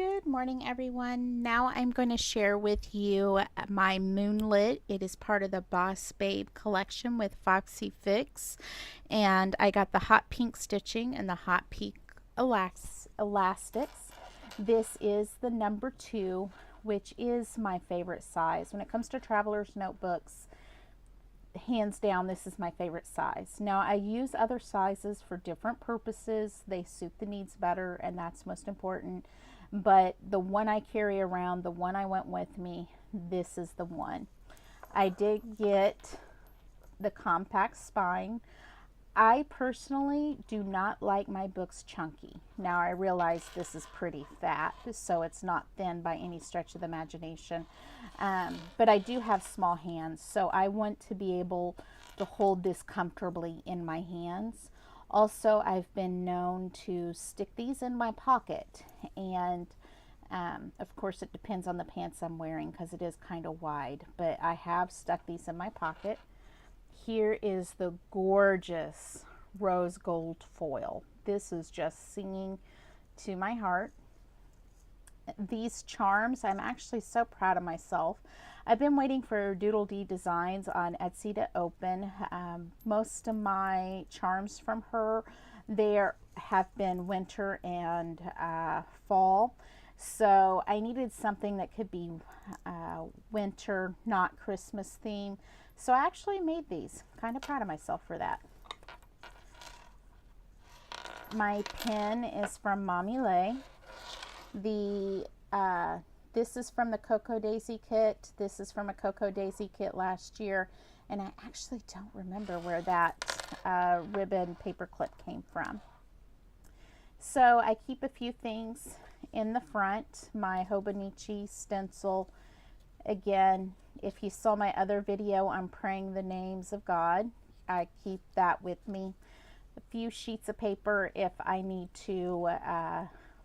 Good morning, everyone. Now I'm going to share with you my Moonlit. It is part of the Boss Babe collection with FoxyFix. And I got the hot pink stitching and the hot pink elastics. This is the number 2, which is my favorite size. When it comes to traveler's notebooks, hands down, this is my favorite size. Now, I use other sizes for different purposes. They suit the needs better, and that's most important. But the one I carry around, the one I went with me, this is the one. I did get the compact spine. I personally do not like my books chunky. Now, I realize this is pretty fat, so it's not thin by any stretch of the imagination. But I do have small hands, so I want to be able to hold this comfortably in my hands. Also, I've been known to stick these in my pocket, and of course it depends on the pants I'm wearing because it is kind of wide, but I have stuck these in my pocket. Here is the gorgeous rose gold foil. This is just singing to my heart. These charms, I'm actually so proud of myself. I've been waiting for Doodle Dee Designs on Etsy to open. Most of my charms from her, have been winter and fall. So I needed something that could be winter, not Christmas theme. So I actually made these. Kind of proud of myself for that. My pen is from Mommy Lay. This is from the Cocoa Daisy kit. This is from a Cocoa Daisy kit last year, and I actually don't remember where that ribbon paper clip came from. So I keep a few things in the front. My Hobonichi stencil. Again, if you saw my other video on praying the names of God, I keep that with me. A few sheets of paper if I need to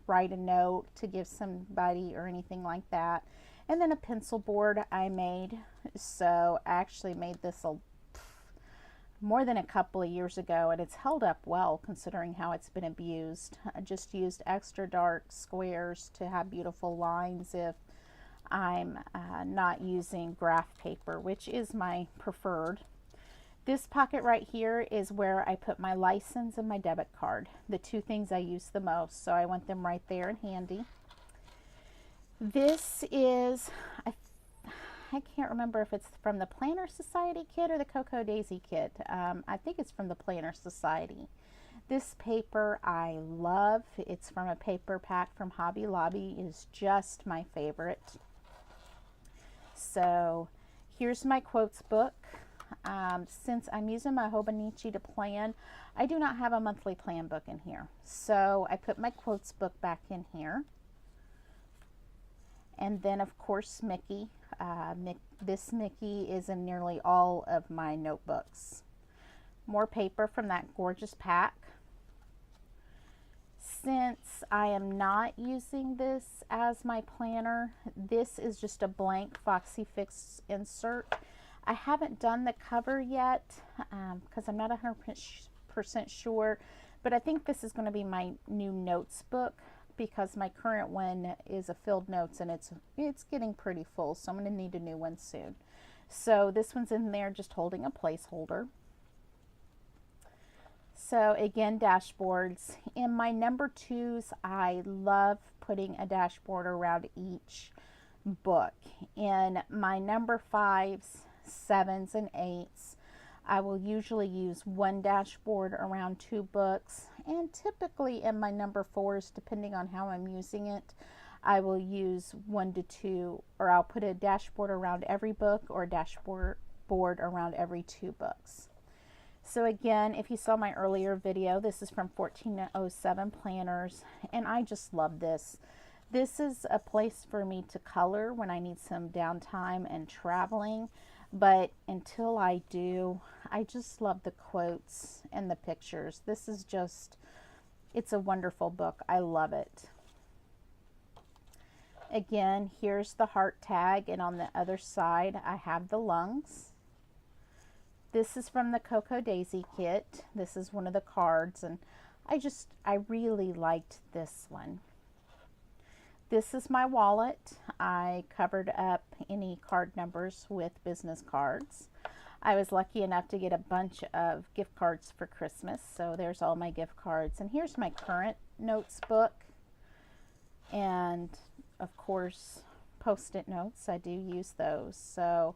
write a note to give somebody or anything like that. And then a pencil board I made. So I actually made this more than a couple of years ago, and it's held up well considering how it's been abused. I just used extra dark squares to have beautiful lines if I'm not using graph paper, which is my preferred. This pocket right here is where I put my license and my debit card, the two things I use the most, so I want them right there and handy. This is, I can't remember if it's from the Planner Society kit or the Cocoa Daisy kit. I think it's from the Planner Society. This paper I love. It's from a paper pack from Hobby Lobby. It is just my favorite. So here's my quotes book. Since I'm using my Hobonichi to plan, I do not have a monthly plan book in here. So I put my quotes book back in here. And then of course Mickey. This Mickey is in nearly all of my notebooks. More paper from that gorgeous pack. Since I am not using this as my planner, this is just a blank FoxyFix insert. I haven't done the cover yet because I'm not 100% sure, but I think this is going to be my new notes book because my current one is a filled notes and it's getting pretty full, so I'm going to need a new one soon. So this one's in there just holding a placeholder. So again, dashboards. In my number 2s, I love putting a dashboard around each book. In my number 5s, 7s, and 8s, I will usually use one dashboard around 2 books, and typically in my number 4s, depending on how I'm using it, I will use 1 to 2, or I'll put a dashboard around every book or a dashboard around every 2 books. So again, if you saw my earlier video, this is from 1407 Planners, and I just love this. This is a place for me to color when I need some downtime and traveling. But until I do, I just love the quotes and the pictures. This is just, it's a wonderful book. I love it. Again, here's the heart tag, and on the other side, I have the lungs. This is from the Cocoa Daisy kit. This is one of the cards, and I really liked this one. This is my wallet. I covered up any card numbers with business cards. I was lucky enough to get a bunch of gift cards for Christmas, so there's all my gift cards. And here's my current notes book, and of course post-it notes. I do use those. So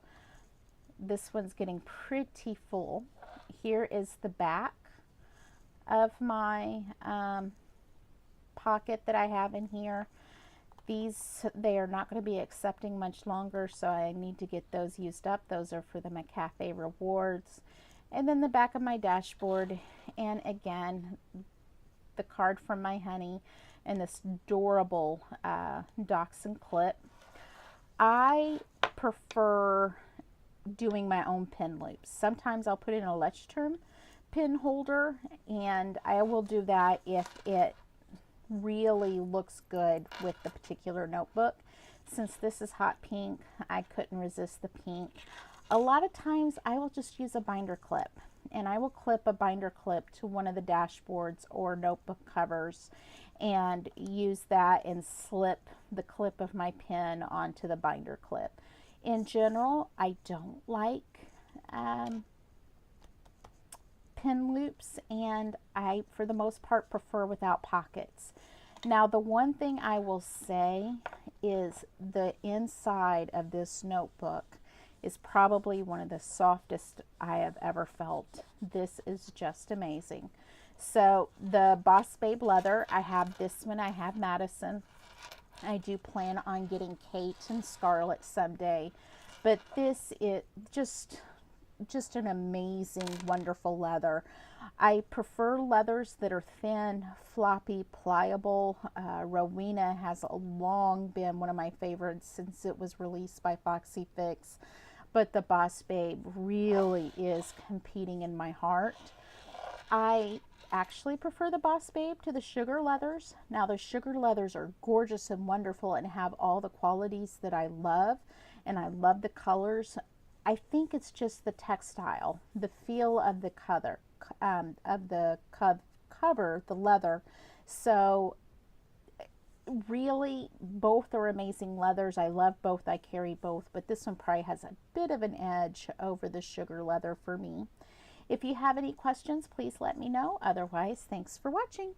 this one's getting pretty full. Here is the back of my pocket that I have in here. These, they are not going to be accepting much longer, so I need to get those used up. Those are for the McCafe rewards. And then the back of my dashboard, and again, the card from my honey, and this adorable dachshund clip. I prefer doing my own pin loops. Sometimes I'll put in a Leuchtturm pin holder, and I will do that if it really looks good with the particular notebook. Since this is hot pink, I couldn't resist the pink. A lot of times I will just use a binder clip, and I will clip a binder clip to one of the dashboards or notebook covers and use that and slip the clip of my pen onto the binder clip. In general, I don't like pin loops, and I, for the most part, prefer without pockets. Now, the one thing I will say is the inside of this notebook is probably one of the softest I have ever felt. This is just amazing. So the Boss Babe leather, I have this one, I have Madison. I do plan on getting Kate and Scarlet someday, but this is just an amazing, wonderful leather. I prefer leathers that are thin, floppy, pliable. Rowena has long been one of my favorites since it was released by FoxyFix, but the Boss Babe really is competing in my heart. I actually prefer the Boss Babe to the sugar leathers. Now, the sugar leathers are gorgeous and wonderful and have all the qualities that I love, and I love the colors. I think it's just the textile, the feel of the cover, the leather. So really, both are amazing leathers. I love both. I carry both, but this one probably has a bit of an edge over the sugar leather for me. If you have any questions, please let me know. Otherwise, thanks for watching.